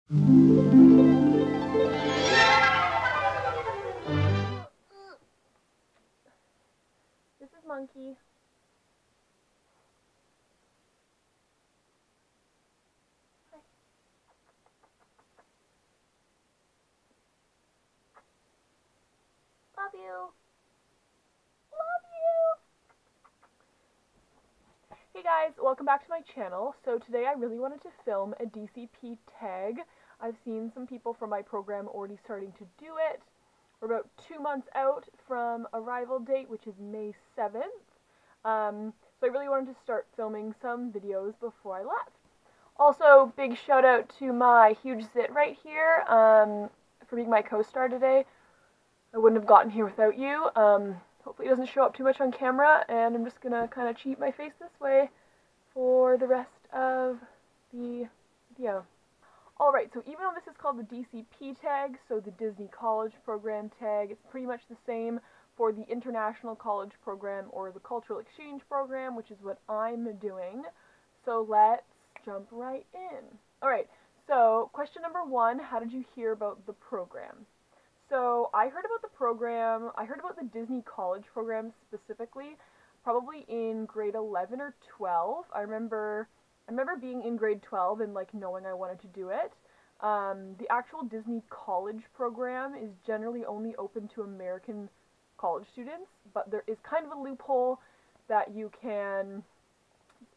This is Monkey. Hi. Love you. Love you. Hey guys, welcome back to my channel. So today I really wanted to film a DCP tag. I've seen some people from my program already starting to do it. We're about 2 months out from arrival date, which is May 7th. So I really wanted to start filming some videos before I left. Also, big shout out to my huge zit right here for being my co-star today. I wouldn't have gotten here without you. Hopefully it doesn't show up too much on camera, and I'm just gonna kind of cheat my face this way for the rest of the video. Alright, so even though this is called the DCP tag, so the Disney College Program tag, it's pretty much the same for the International College Program or the Cultural Exchange Program, which is what I'm doing. So let's jump right in. Alright, so question number 1, how did you hear about the program? So I heard about the program, I heard about the Disney College Program specifically, probably in grade 11 or 12. I remember being in grade 12 and like knowing I wanted to do it. The actual Disney College Program is generally only open to American college students, but there is kind of a loophole that you can,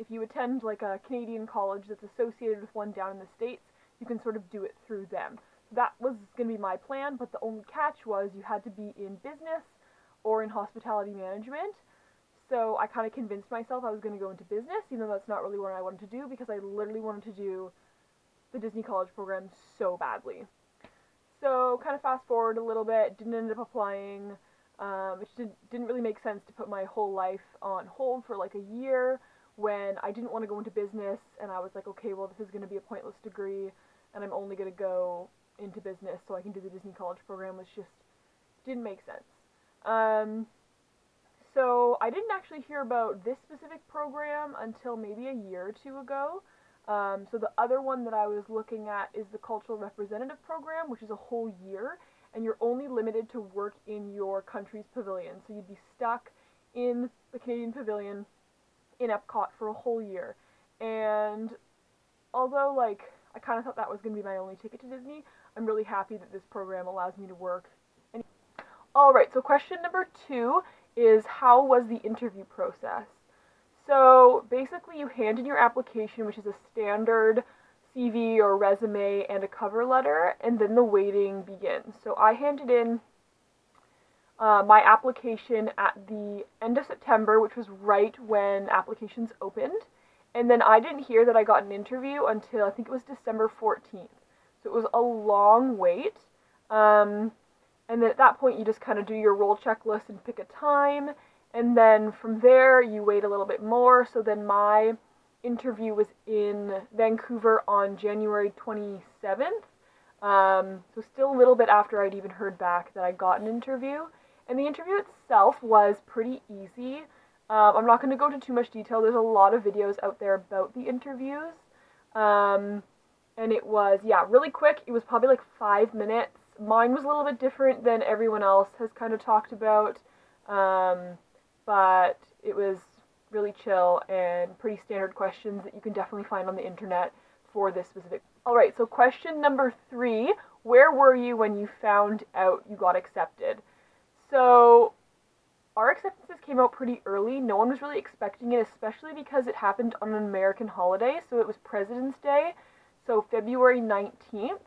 if you attend like a Canadian college that's associated with one down in the States, you can sort of do it through them. That was going to be my plan, but the only catch was you had to be in business or in hospitality management. So I kind of convinced myself I was going to go into business, even though that's not really what I wanted to do, because I literally wanted to do the Disney College Program so badly. So kind of fast forward a little bit, didn't end up applying. It didn't really make sense to put my whole life on hold for like a year when I didn't want to go into business, and I was like, okay, well, this is going to be a pointless degree, and I'm only going to go into business so I can do the Disney College Program, which just didn't make sense. So I didn't actually hear about this specific program until maybe a year or two ago. So the other one that I was looking at is the Cultural Representative Program, which is a whole year, and you're only limited to work in your country's pavilion. So you'd be stuck in the Canadian Pavilion in Epcot for a whole year. And although like I kind of thought that was going to be my only ticket to Disney, I'm really happy that this program allows me to work. Alright, so question number 2 is, how was the interview process? So basically you hand in your application, which is a standard CV or resume and a cover letter, and then the waiting begins. So I handed in my application at the end of September, which was right when applications opened, and then I didn't hear that I got an interview until I think it was December 14th. So it was a long wait. And then at that point, you just kind of do your role checklist and pick a time. And then from there, you wait a little bit more. So then my interview was in Vancouver on January 27th. So still a little bit after I'd even heard back that I got an interview. And the interview itself was pretty easy. I'm not going to go into too much detail. There's a lot of videos out there about the interviews. And it was, yeah, really quick. It was probably like 5 minutes. Mine was a little bit different than everyone else has kind of talked about, but it was really chill and pretty standard questions that you can definitely find on the internet for this specific. Alright, so question number 3, where were you when you found out you got accepted? So our acceptances came out pretty early. No one was really expecting it, especially because it happened on an American holiday, so it was President's Day, so February 19th.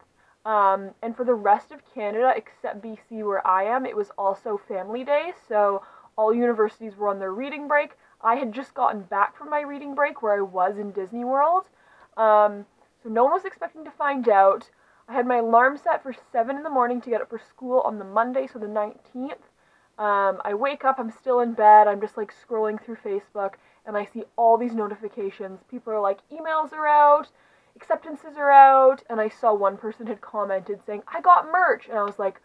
And for the rest of Canada, except BC where I am, it was also Family Day, so all universities were on their reading break. I had just gotten back from my reading break where I was in Disney World, so no one was expecting to find out. I had my alarm set for 7 in the morning to get up for school on the Monday, so the 19th. I wake up, I'm still in bed, I'm just like scrolling through Facebook, and I see all these notifications. People are like, emails are out, acceptances are out, and I saw one person had commented saying, I got merch, and I was like,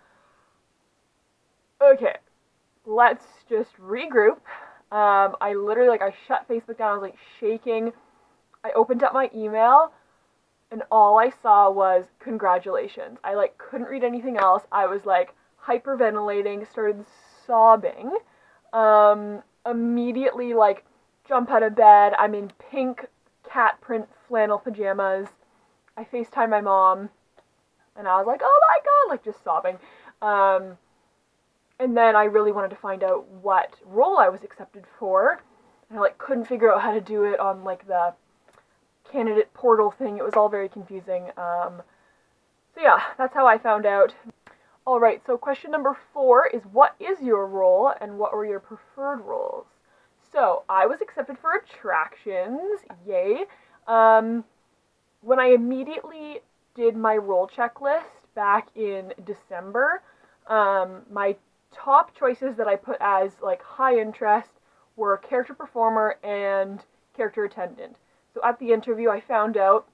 okay, let's just regroup. I literally, like, I shut Facebook down, I was like shaking. I opened up my email, and all I saw was congratulations. I like couldn't read anything else. I was like hyperventilating, started sobbing. Immediately like jump out of bed. I'm in pink cat print flannel pajamas. I FaceTime my mom and I was like, oh my god, like just sobbing. And then I really wanted to find out what role I was accepted for. And I like couldn't figure out how to do it on like the candidate portal thing. It was all very confusing. So yeah, that's how I found out. Alright, so question number 4 is what is your role and what were your preferred roles? So I was accepted for attractions, yay. When I immediately did my role checklist back in December, my top choices that I put as like high interest were character performer and character attendant. So at the interview I found out,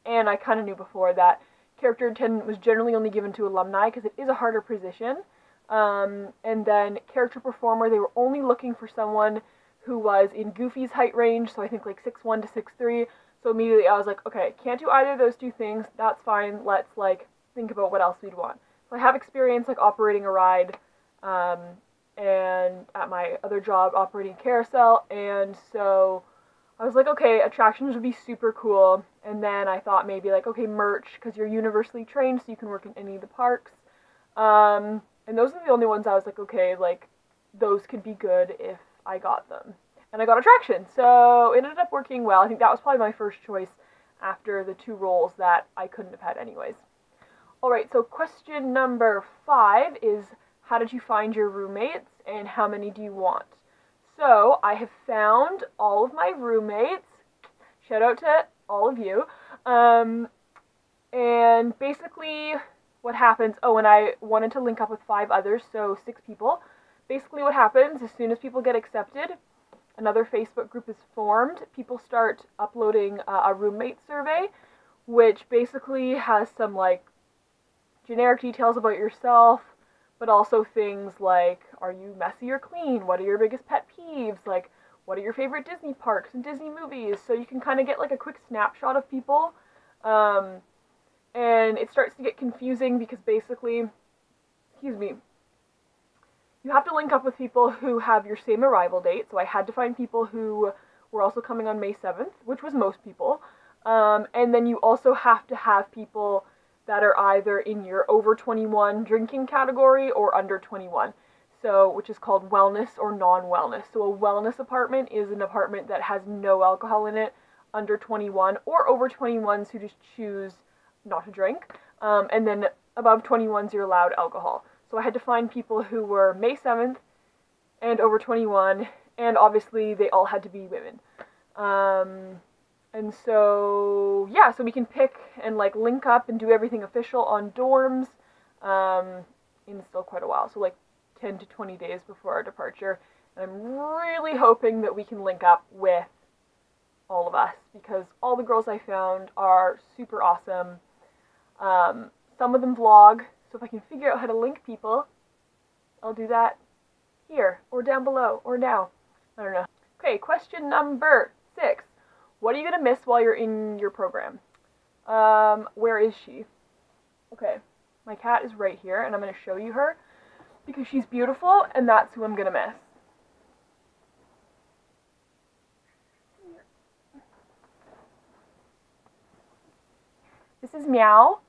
and I kind of knew before, that character attendant was generally only given to alumni because it is a harder position. And then character performer, they were only looking for someone who was in Goofy's height range, so I think like 6'1" to 6'3". So immediately I was like, okay, can't do either of those two things, that's fine, let's like think about what else we'd want. So I have experience like operating a ride, and at my other job operating a carousel, and so I was like, okay, attractions would be super cool. And then I thought maybe like, okay, merch, because you're universally trained, so you can work in any of the parks. And those are the only ones I was like, okay, like, those could be good if I got them. And I got attraction, so it ended up working well. I think that was probably my first choice after the 2 roles that I couldn't have had anyways. Alright, so question number 5 is, how did you find your roommates, and how many do you want? So, I have found all of my roommates. Shout out to all of you. And basically what happens, oh, and I wanted to link up with 5 others, so 6 people. Basically what happens, as soon as people get accepted, another Facebook group is formed. People start uploading a roommate survey, which basically has some like generic details about yourself, but also things like, are you messy or clean? What are your biggest pet peeves? Like, what are your favorite Disney parks and Disney movies? So you can kind of get like a quick snapshot of people. And it starts to get confusing because basically, excuse me, you have to link up with people who have your same arrival date. So I had to find people who were also coming on May 7th, which was most people. And then you also have to have people that are either in your over 21 drinking category or under 21, so which is called wellness or non-wellness. So a wellness apartment is an apartment that has no alcohol in it, under 21, or over 21s who just choose not to drink, and then above 21s you're allowed alcohol. So I had to find people who were May 7th and over 21, and obviously they all had to be women. And so, yeah, so we can pick and like link up and do everything official on dorms in still quite a while, so like 10 to 20 days before our departure. And I'm really hoping that we can link up with all of us, because all the girls I found are super awesome. Some of them vlog, so if I can figure out how to link people, I'll do that here, or down below, or now. I don't know. Okay, question number 6. What are you going to miss while you're in your program? Where is she? Okay, my cat is right here, and I'm going to show you her, because she's beautiful, and that's who I'm going to miss. This is Meow,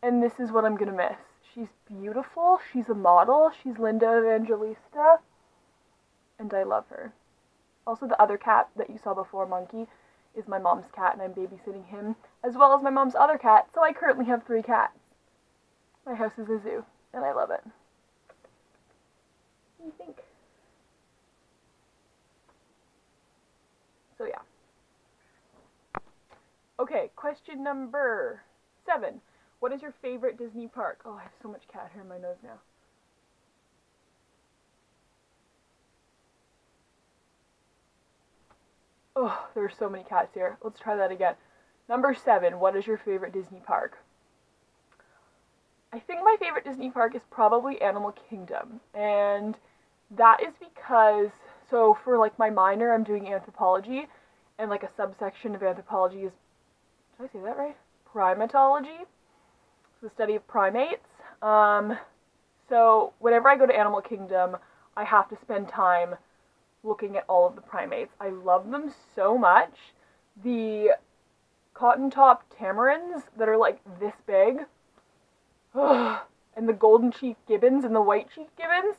and this is what I'm going to miss. She's beautiful, she's a model, she's Linda Evangelista, and I love her. Also, the other cat that you saw before, Monkey, is my mom's cat, and I'm babysitting him, as well as my mom's other cat, so I currently have 3 cats. My house is a zoo, and I love it. What do you think? So yeah. Okay, question number 7. What is your favorite Disney park? Oh, I have so much cat hair in my nose now. Oh, there's so many cats here. Let's try that again. Number 7, what is your favorite Disney park? I think my favorite Disney park is probably Animal Kingdom, and that is because, so for like my minor, I'm doing anthropology, and like a subsection of anthropology is did I say that right? Primatology. It's the study of primates. So whenever I go to Animal Kingdom, I have to spend time looking at all of the primates. I love them so much. The cotton-top tamarins that are like this big, and the golden-cheeked gibbons and the white-cheeked gibbons.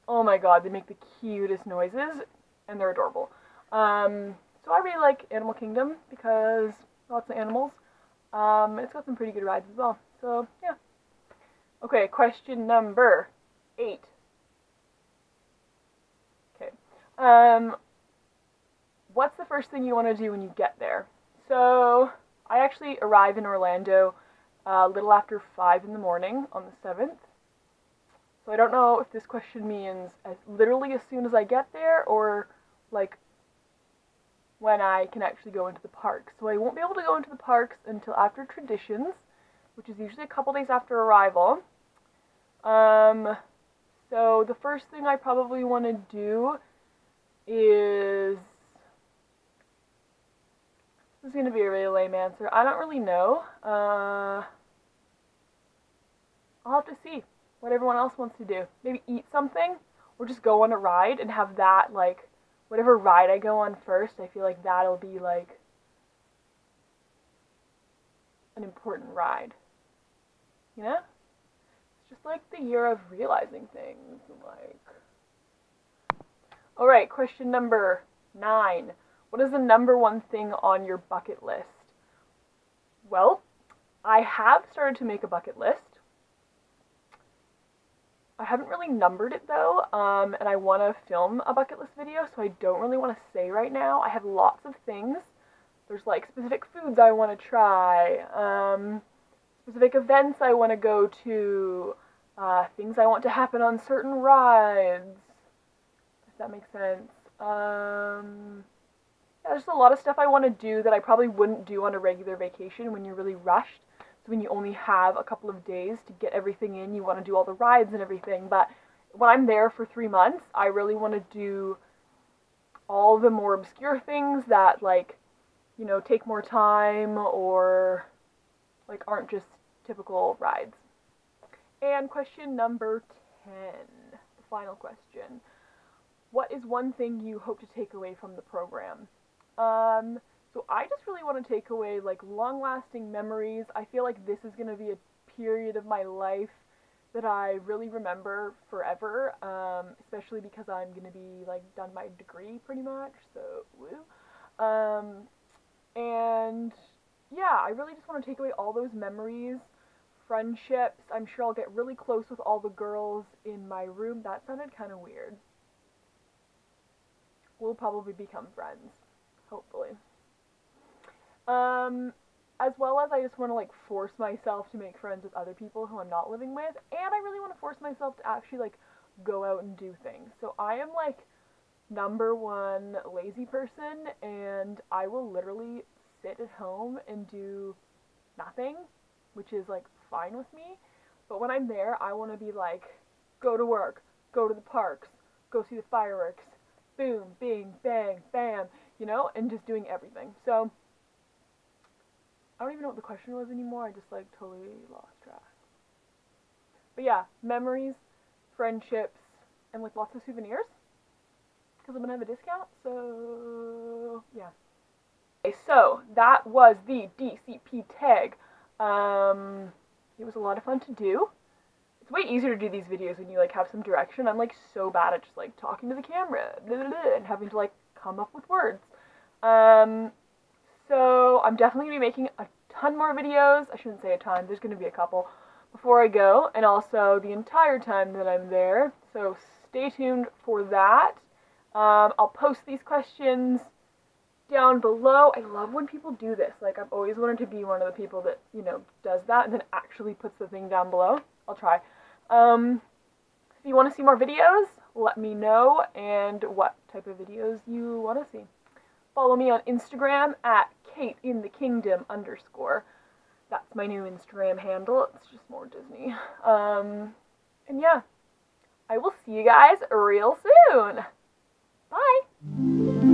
Oh my god, they make the cutest noises, and they're adorable. So I really like Animal Kingdom because lots of animals. It's got some pretty good rides as well. So yeah. Okay, question number 8. Okay. What's the first thing you want to do when you get there? So I actually arrive in Orlando a little after 5 in the morning on the 7th. So I don't know if this question means literally as soon as I get there or like when I can actually go into the parks. So I won't be able to go into the parks until after Traditions, which is usually a couple days after arrival. So the first thing I probably want to do is, this is going to be a really lame answer. I don't really know. I'll have to see what everyone else wants to do. Maybe eat something or just go on a ride and have that, like, whatever ride I go on first, I feel like that'll be like an important ride. You know? It's just like the year of realizing things. Like, alright, question number 9. What is the number 1 thing on your bucket list? Well, I have started to make a bucket list. I haven't really numbered it though, and I want to film a bucket list video, so I don't really want to say right now. I have lots of things. There's like specific foods I want to try, specific events I want to go to, things I want to happen on certain rides, if that makes sense. Yeah, there's a lot of stuff I want to do that I probably wouldn't do on a regular vacation when you're really rushed. So when you only have a couple of days to get everything in, you want to do all the rides and everything. But when I'm there for 3 months, I really want to do all the more obscure things that, like, you know, take more time or like aren't just typical rides. And question number 10, the final question. What is one thing you hope to take away from the program? So I just really want to take away like long-lasting memories. I feel like this is going to be a period of my life that I really remember forever, especially because I'm going to be like done my degree pretty much, so woo. And yeah, I really just want to take away all those memories, friendships. I'm sure I'll get really close with all the girls in my room. That sounded kind of weird. We'll probably become friends, hopefully. As well as I just want to like force myself to make friends with other people who I'm not living with, and I really want to force myself to actually like go out and do things. So I am like number 1 lazy person, and I will literally sit at home and do nothing, which is like fine with me. But when I'm there, I want to be like, go to work, go to the parks, go see the fireworks, boom, bing, bang, bam, you know, and just doing everything. So I don't even know what the question was anymore. I just like totally lost track. But yeah, memories, friendships, and like lots of souvenirs, because I'm gonna have a discount. So yeah. Okay, so that was the DCP tag. It was a lot of fun to do. It's way easier to do these videos when you like have some direction. I'm like so bad at just like talking to the camera and having to like come up with words. So I'm definitely going to be making a ton more videos. I shouldn't say a ton, there's going to be a couple before I go, and also the entire time that I'm there. So stay tuned for that. I'll post these questions down below. I love when people do this. Like, I've always wanted to be one of the people that, you know, does that and then actually puts the thing down below. I'll try. If you want to see more videos, let me know, and what type of videos you want to see. Follow me on Instagram at @KateInTheKingdom_. That's my new Instagram handle. It's just more Disney. And yeah, I will see you guys real soon. Bye!